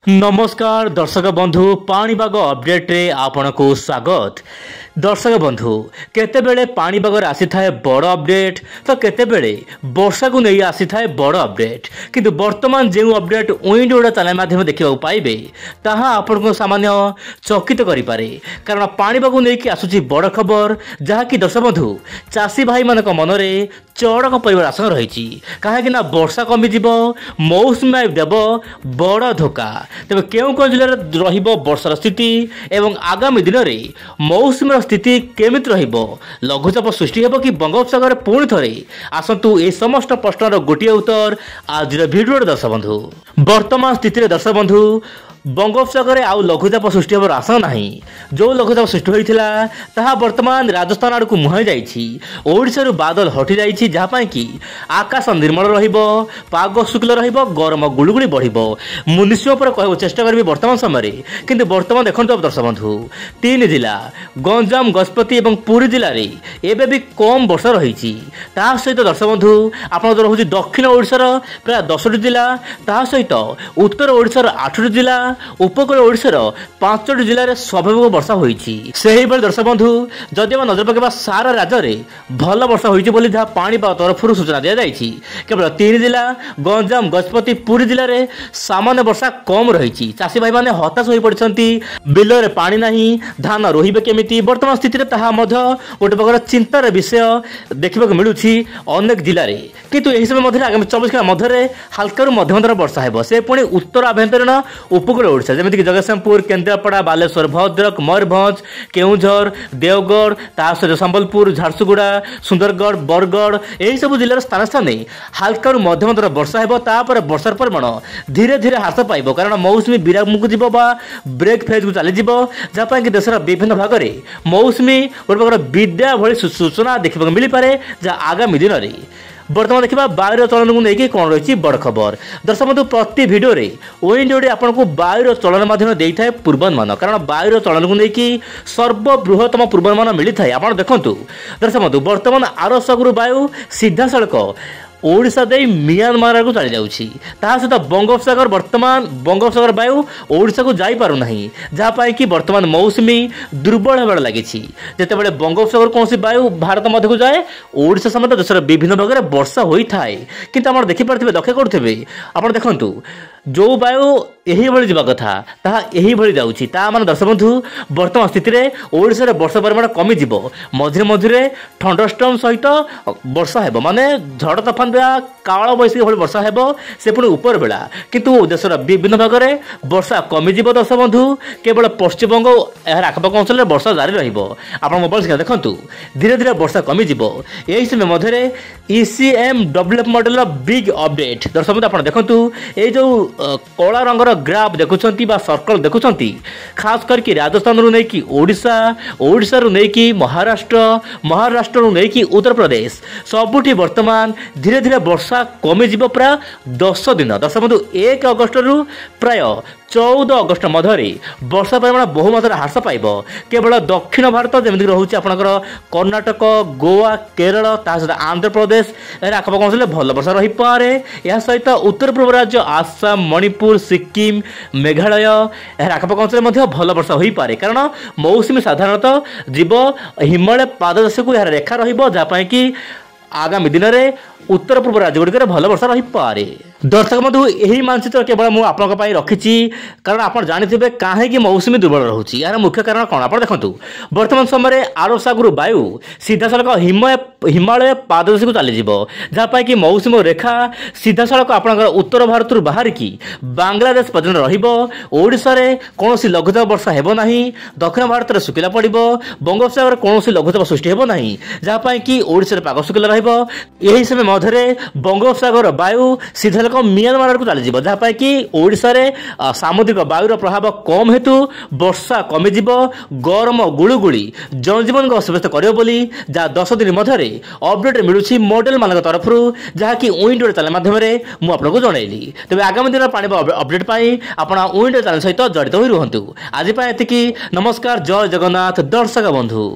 नमस्कार दर्शक बंधु पाणीपाग अपडेट रे आपनको स्वागत। दर्शक बंधु केतेबेले पाणीपाग आसी थाए बड़ अपडेट तो केतेबेले वर्षा को नहीं आसी थाए बड़ अपडेट किंतु वर्तमान जो अपडेट विंड ओडा चैनल माध्यम देखा पाइबे ताहा आपनको सामान्य चकित करि पारे। कारण पाणीपाग को नहीं आसुची बड़ खबर जहाँकि दर्शक बंधु चाषी भाई मानक मनरे चड़क परिवार आशंका रही कहीं वर्षा कमी मौसुमी वायु देव बड़ धोखा। तेज केउ केउ जिले में वर्षार स्थिति एवं आगामी दिन में मौसुमी स्थिति केमिति रहिबो, लघुचाप सृष्टि हेबो कि बंगोपसागर पुणी थरे आसतु ए समस्त प्रश्नर गोटे उत्तर आज भिडियो दर्शक बंधु। वर्तमान स्थिति दर्शक बंधु बंगोपसागर आउ लघुचाप सृष्टि होबार आशा नाही। जो लघुचाप सृष्टि होइथिला ताहा वर्तमान राजस्थान आड़ को मुहाई जाइछि। ओडिसा बादल हटि जाइछि जहाँ कि आकाश निर्मल रहिबो, पाग शुक्ल रहिबो, गरम गुलुगुली बढ़िबो। मु निश्चय पर कहबो चेष्टा करबी वर्तमान समय किंतु वर्तमान देखंतु दर्शक बंधु तीन जिला गंजाम गजपति एवं पुरी जिले में एबे भी कम वर्षा रही। ता सहित दर्शक बंधु आपन जो रहुछि दक्षिण ओडिसार प्राय 10टी जिला, ता सहित उत्तर ओडिसार 8टी जिला, उपकूल ओडिसार 5टी जिले में स्वाभाविक वर्षा होइछि। सेही बेले दर्शक बंधु जदि हम नजर पकेबा सारा राज्य में भल वर्षा होइछि बोली जहाँ पाणीपाग तरफ सूचना दिया जाइछि। केवल 3 जिला गंजाम गजपति पुरी जिले में सामान्य वर्षा कम रही। चाषी भाई माने हताश हो पड़ती, बिल में पानी नहीं, धान रोहिबे केमिति वर्तमान स्थिति गोटे प्रकार चिंतार विषय देखा मिलूँ अनेक जिले में। किंतु यही समय आगामी 24 घंटा मध्य हल्का मध्यम वर्षा है से पुणी उत्तर आभ्यंतरीण उपकूल ओडिशा जमीक जगतसिंहपुर, केन्द्रापड़ा, बालेश्वर, भद्रक, मयूरभंज, केउझर, देवगढ़, सहित संबलपुर, झारसुगुड़ा, सुंदरगढ़, बरगढ़ यही सब जिलार स्थान स्थान हल्का मध्यम वर्षा है। वर्षार परिमाण धीरे धीरे ह्रास पाइब कारण मौसुमी विराम को जीव ब्रेक फेज को चली जहाँ कि देशर विभिन्न भाग में मौसुमी गोटे प्रकार विद्या भली सूचना देखा मिल पारे। जहाँ आगामी दिन में बर्तमान देखा वायुर चलन को लेकिन कौन रही बड़ खबर दर्शक बंधु प्रति भिडियो विंड ओडी आपको वायुर चलन माध्यम देता है पूर्वानुमान। कारण वायुर चलन को लेकिन सर्वबृहत्तम पूर्वानुमान मिलता है। आप देखु दर्शक बंधु वर्तमान आर सागर वायु सीधा सड़क ओडिशा दे म्यांमार को चली जाउछि। सहित बंगोपसागर वर्तमान बंगोपसागर वायु ओडिशा को जाई पारु नाही जहाँ कि वर्तमान मौसुमी दुर्बल होबार लगी। जितेबाला बंगोपसागर कौन वायु भारत मध्य को जाए ओडिशा समेत देशर विभिन्न भाग में वर्षा होता है किंतु आप देखिपे लक्ष्य करुवे आप देखु जो वायु यही भली जावा कथा ताहा यही भली जाउछि। ता मान दर्शक बंधु वर्तमान स्थिति रे ओडिशा रे वर्षा परिमाण कमी जिवो, मझिरे मझिरे थंडरस्टॉर्म सहित वर्षा हेबो माने झड़ तूफान काल बैशाखी भली वर्षा हेबो से पुणी ऊपर बेला। किंतु देशर विभिन्न भाग में वर्षा कमी जिवो दर्शक बंधु केवल पश्चिमबंग यार आखपाख अंचल में वर्षा जारी रहिबो। आप मोबाइल स्क्रीन देखंतु धीरे धीरे वर्षा कमी जिवो। यही समय मध्य ECM develop model big update दर्शक बंधु आप देखंतु ए जो कला रंगर ग्राफ देखुंट सर्कल देखुंट खास करके राजस्थान रू नहीं ओडिशा, ओडिशा रू नहीं महाराष्ट्र, महाराष्ट्र रू नहीं उत्तर प्रदेश सबुठी वर्तमान धीरे धीरे वर्षा कमी जीव प्राय 10 दिन। दर्शक बंधु 1 अगस्ट रु प्राय 14 अगस्ट मध्य वर्षा परिमाण बहुमात्रा ह्रास पाइब। केवल दक्षिण भारत जमी रोचे आपंकर कर्णाटक, गोवा, केरल सहित आंध्र प्रदेश आखपाख अंचल भल वर्षा रही पारे। यह सहित उत्तर पूर्व राज्य आसाम, मणिपुर, सिक्किम, मेघालय आखपाख अंचल भल वर्षा हो पारे कारण मौसुमी साधारणतः जीव हिमालय पाददेश को यार रेखा रहा कि आगामी दिन में उत्तर पूर्व राज्य गुड़िक भल वर्षा रही पारे। दर्शक बंधु यही मानचित्र केवल मुझे आपंपाई रखी कारण आप जानते कहीं मौसुमी दुर्बल रोचे। यार मुख्य कारण कौन आप देखु वर्तमान समय आर सागर वायु सीधा सड़क हिमालय पाददेश को चली जहाँ कि मौसुमी रेखा सीधा सड़क आप उत्तर भारत बाहर की बांग्लादेश पर्यटन रोडा में कौन लघुचाप वर्षा हेब ना, दक्षिण भारत में शुखला पड़ बंगोपसागर कौन लघुचाप सृष्टि हेब ना जहाँ कि ओडिशा पाग शुखला रही समय मध्य बंगोपसागर वायु सीधा लोक म्यांमार को चली जहाँ कि ओडिशा रे सामुद्रिक वायुर प्रभाव कम हेतु वर्षा कमी जीव, गरम गुलुगुली जनजीवन को अस्तव्यस्त कर जहाँ 10 दिन मध्य अपडेट मिलूँ मॉडल मान तरफ जहाँ कि विंड ओडी चैनल माध्यम मुझे आपको जनइली। तेज आगामी दिन पानी अपडेट पाई आप विंड ओडी चैनल सहित जड़ित हो रुहतु। आज एति नमस्कार, जय जगन्नाथ दर्शक बंधु।